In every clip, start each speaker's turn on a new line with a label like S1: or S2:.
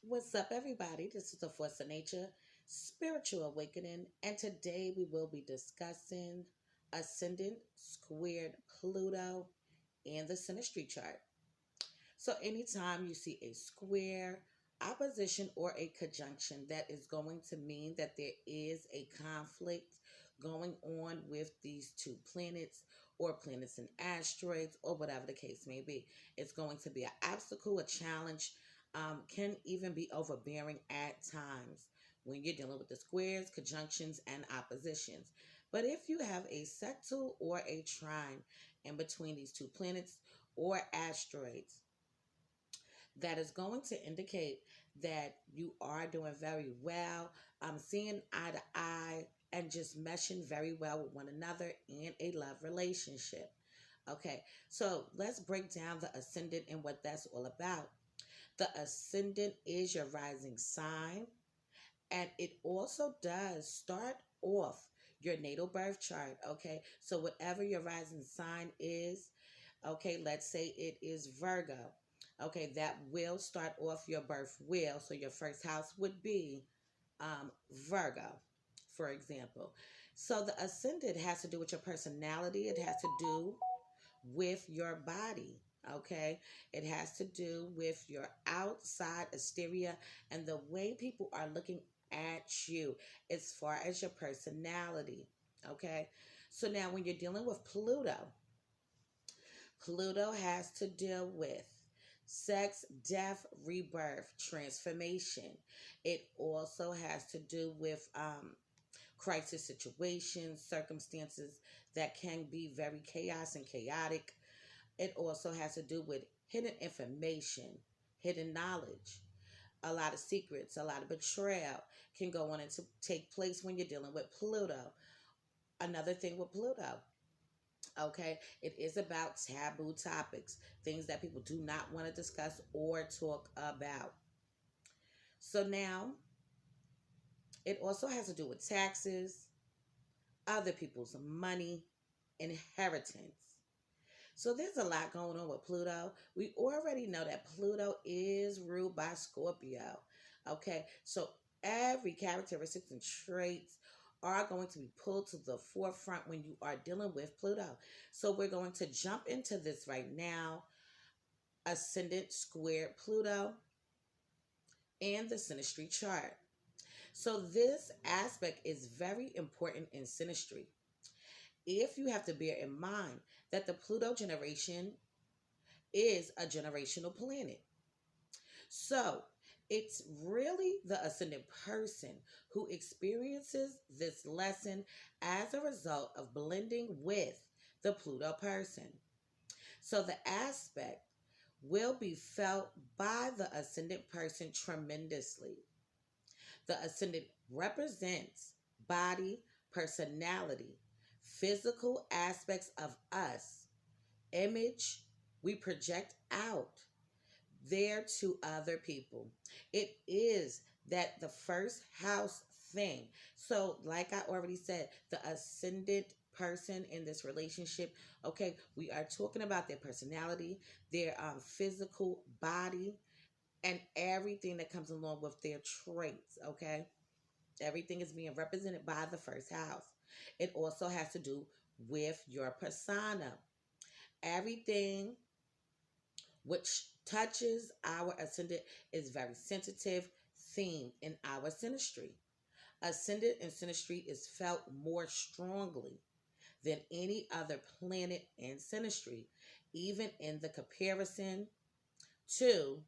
S1: What's up, everybody? This is the Force of Nature Spiritual Awakening, and today we will be discussing Ascendant squared Pluto and the Sinistry chart. So, anytime you see a square, opposition, or a conjunction, that is going to mean that there is a conflict going on with these two planets, or planets and asteroids, or whatever the case may be. It's going to be an obstacle, a challenge, can even be overbearing at times when you're dealing with the squares, conjunctions, and oppositions. But if you have a sextile or a trine in between these two planets or asteroids, that is going to indicate that you are doing very well, seeing eye to eye, and just meshing very well with one another in a love relationship. Okay, so let's break down the ascendant and what that's all about. The ascendant is your rising sign, and it also does start off your natal birth chart. Okay, so whatever your rising sign is, okay, let's say it is Virgo. Okay, that will start off your birth wheel. So your first house would be Virgo, for example. So the ascendant has to do with your personality, it has to do with your body. Okay, it has to do with your outside exterior and the way people are looking at you as far as your personality. Okay, so now when you're dealing with Pluto, Pluto has to deal with sex, death, rebirth, transformation. It also has to do with crisis situations, circumstances that can be very chaos and chaotic. It also has to do with hidden information, hidden knowledge, a lot of secrets, a lot of betrayal can go on and to take place when you're dealing with Pluto. Another thing with Pluto, okay, it is about taboo topics, things that people do not want to discuss or talk about. So now it also has to do with taxes, other people's money, inheritance. So there's a lot going on with Pluto. We already know that Pluto is ruled by Scorpio. Okay, so every characteristics and traits are going to be pulled to the forefront when you are dealing with Pluto. So we're going to jump into this right now. Ascendant squared Pluto and the Sinistry chart. So this aspect is very important in Sinistry. If you have to bear in mind that the Pluto generation is a generational planet. So it's really the ascendant person who experiences this lesson as a result of blending with the Pluto person. So the aspect will be felt by the ascendant person tremendously. The ascendant represents body, personality, physical aspects of us, image we project out there to other people. It is that the first house thing. So, like I already said, the ascendant person in this relationship, okay, we are talking about their personality, their physical body, and everything that comes along with their traits, okay? Everything is being represented by the first house. It also has to do with your persona. Everything which touches our ascendant is very sensitive theme in our synastry. Ascendant and synastry is felt more strongly than any other planet in synastry, even in the comparison to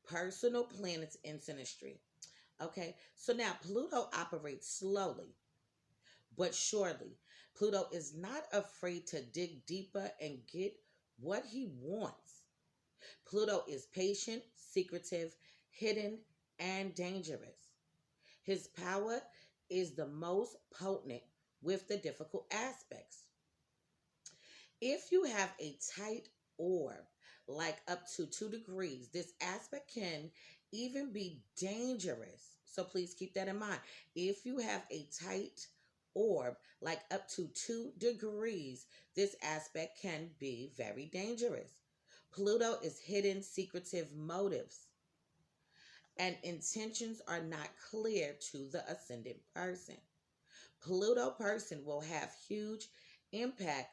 S1: personal planets in synastry. Okay, so now Pluto operates slowly but surely. Pluto is not afraid to dig deeper and get what he wants. Pluto is patient, secretive, hidden, and dangerous. His power is the most potent with the difficult aspects. If you have a tight orb, like up to 2 degrees, this aspect can even be dangerous. So please keep that in mind. If you have a tight orb, like up to 2 degrees, this aspect can be very dangerous. Pluto is hidden, secretive motives. and intentions are not clear to the ascendant person. Pluto person will have huge impact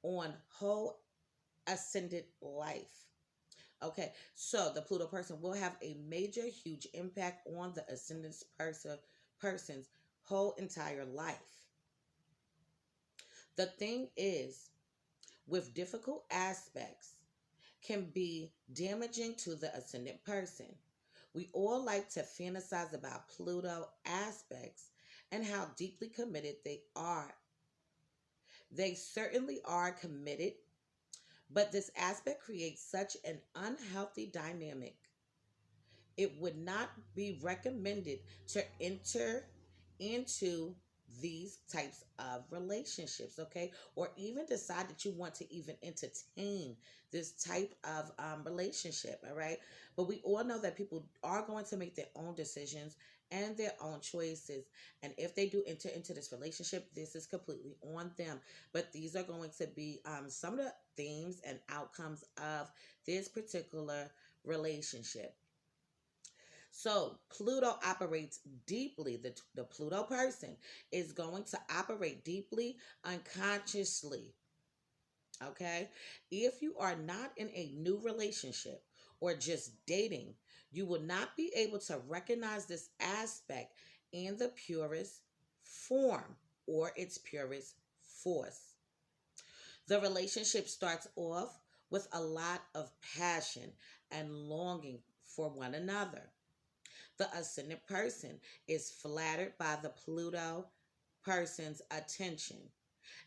S1: on whole ascendant life. Okay, so the Pluto person will have a major, huge impact on the ascendant person's whole entire life. The thing is, with difficult aspects, can be damaging to the ascendant person. We all like to fantasize about Pluto aspects and how deeply committed they are. They certainly are committed, but this aspect creates such an unhealthy dynamic. It would not be recommended to enter into these types of relationships, okay? Or even decide that you want to even entertain this type of relationship, all right? But we all know that people are going to make their own decisions and their own choices. And if they do enter into this relationship, this is completely on them. But these are going to be some of the themes and outcomes of this particular relationship. So Pluto operates deeply. The Pluto person is going to operate deeply unconsciously. Okay. If you are not in a new relationship or just dating, you will not be able to recognize this aspect in the purest form or its purest force. The relationship starts off with a lot of passion and longing for one another. The ascendant person is flattered by the Pluto person's attention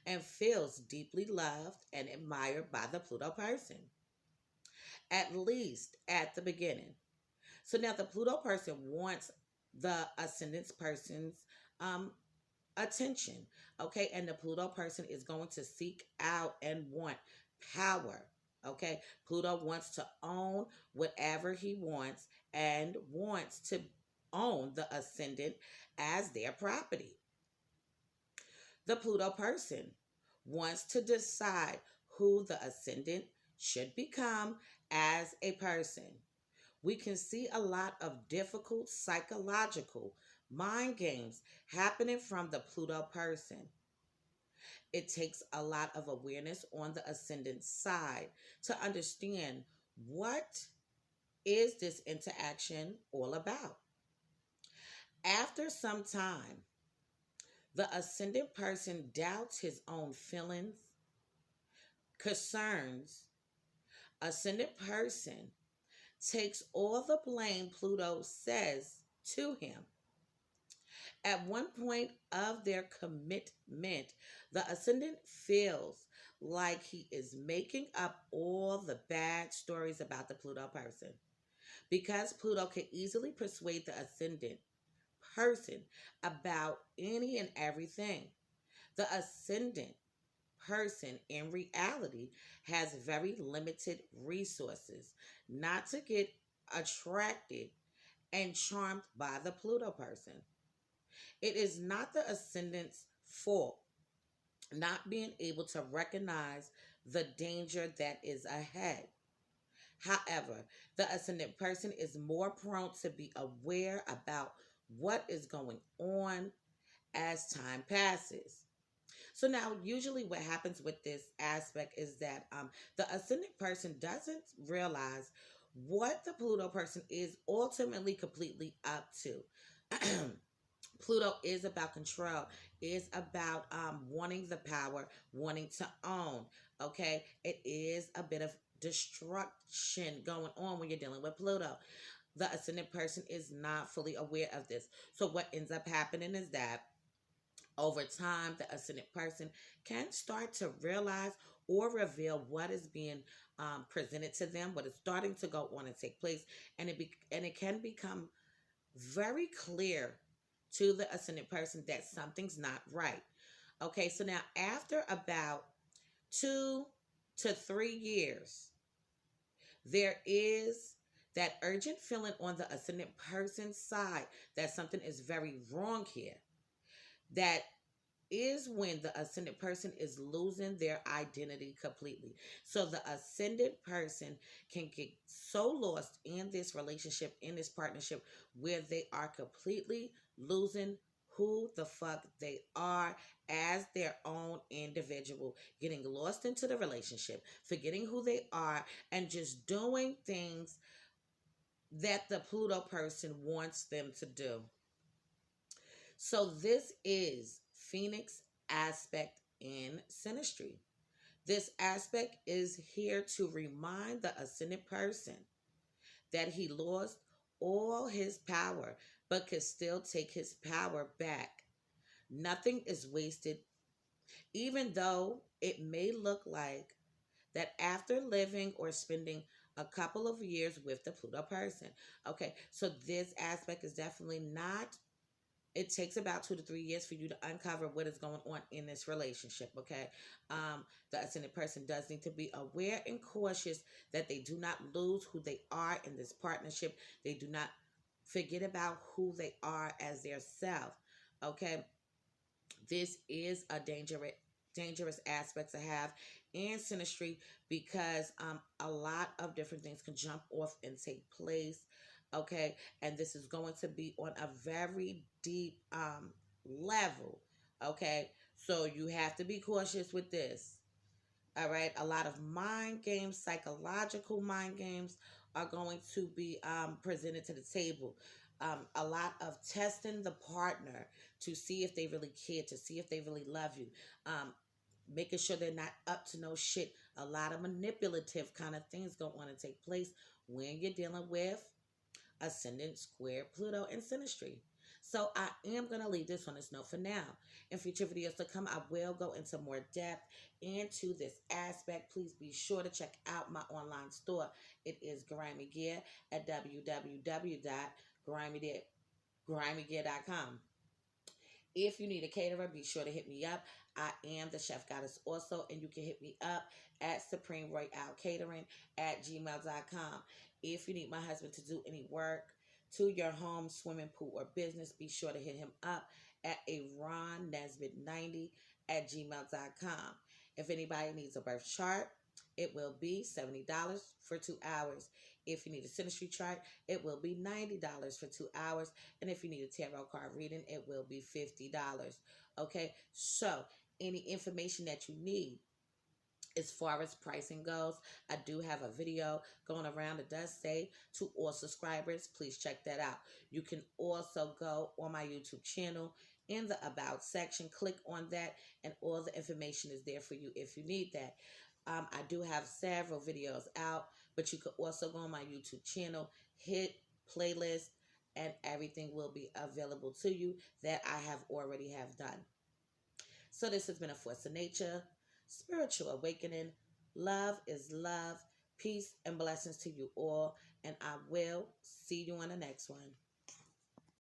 S1: and feels deeply loved and admired by the Pluto person, at least at the beginning. So now the Pluto person wants the ascendant person's um, attention, okay? And the Pluto person is going to seek out and want power, okay? Pluto wants to own whatever he wants and wants to own the ascendant as their property. The Pluto person wants to decide who the ascendant should become as a person. We can see a lot of difficult psychological mind games happening from the Pluto person. It takes a lot of awareness on the ascendant side to understand what is this interaction all about. After some time, the ascendant person doubts his own feelings, concerns. Ascendant person takes all the blame Pluto says to him. At one point of their commitment, the ascendant feels like he is making up all the bad stories about the Pluto person. Because Pluto can easily persuade the ascendant person about any and everything. The ascendant person in reality has very limited resources not to get attracted and charmed by the Pluto person. It is not the ascendant's fault not being able to recognize the danger that is ahead. However, the ascendant person is more prone to be aware about what is going on as time passes. So now, usually, what happens with this aspect is that the ascendant person doesn't realize what the Pluto person is ultimately completely up to. Pluto is about control, is about wanting the power, wanting to own. Okay, it is a bit of destruction going on when you're dealing with Pluto. The ascendant person is not fully aware of this. So what ends up happening is that over time, the ascendant person can start to realize or reveal what is being presented to them, what is starting to go on and take place, and it can become very clear to the ascendant person that something's not right. Okay, so now after about 2 to 3 years, there is that urgent feeling on the ascendant person's side that something is very wrong here. That is when the ascendant person is losing their identity completely. So the ascendant person can get so lost in this relationship, in this partnership, where they are completely losing who the fuck they are as their own individual, getting lost into the relationship, forgetting who they are, and just doing things that the Pluto person wants them to do. So this is Phoenix aspect in Sinistry. This aspect is here to remind the ascendant person that he lost all his power, but can still take his power back. Nothing is wasted, even though it may look like that after living or spending a couple of years with the Pluto person. Okay, so this aspect is definitely not, it takes about 2 to 3 years for you to uncover what is going on in this relationship. Okay, the ascendant person does need to be aware and cautious that they do not lose who they are in this partnership. They do not forget about who they are as their self. Okay, this is a dangerous aspect to have in Sinistry, because a lot of different things can jump off and take place. Okay, and this is going to be on a very deep level. Okay, so you have to be cautious with this. All right, a lot of mind games, psychological mind games, are going to be presented to the table. A lot of testing the partner to see if they really care, to see if they really love you. Making sure they're not up to no shit. A lot of manipulative kind of things go on and take place when you're dealing with Ascendant square Pluto and Synastry. So I am going to leave this on this note for now. In future videos to come, I will go into more depth into this aspect. Please be sure to check out my online store. It is Grimy Gear at www.grimygear.com. If you need a caterer, be sure to hit me up. I am the chef goddess also, and you can hit me up at Supreme Royale Catering at gmail.com. If you need my husband to do any work to your home, swimming pool, or business, be sure to hit him up at a Ron Nesbitt 90 at gmail.com. If anybody needs a birth chart, it will be $70 for 2 hours. If you need a Sinistry chart, it will be $90 for 2 hours. And if you need a tarot card reading, it will be $50. Okay, so any information that you need as far as pricing goes, I do have a video going around that does say to all subscribers. Please check that out. You can also go on my YouTube channel in the About section, click on that, and all the information is there for you if you need that. I do have several videos out, but you could also go on my YouTube channel, hit playlist, and everything will be available to you that I have already have done. So this has been a Force of Nature, Spiritual Awakening. Love is love. Peace and blessings to you all. And I will see you on the next one.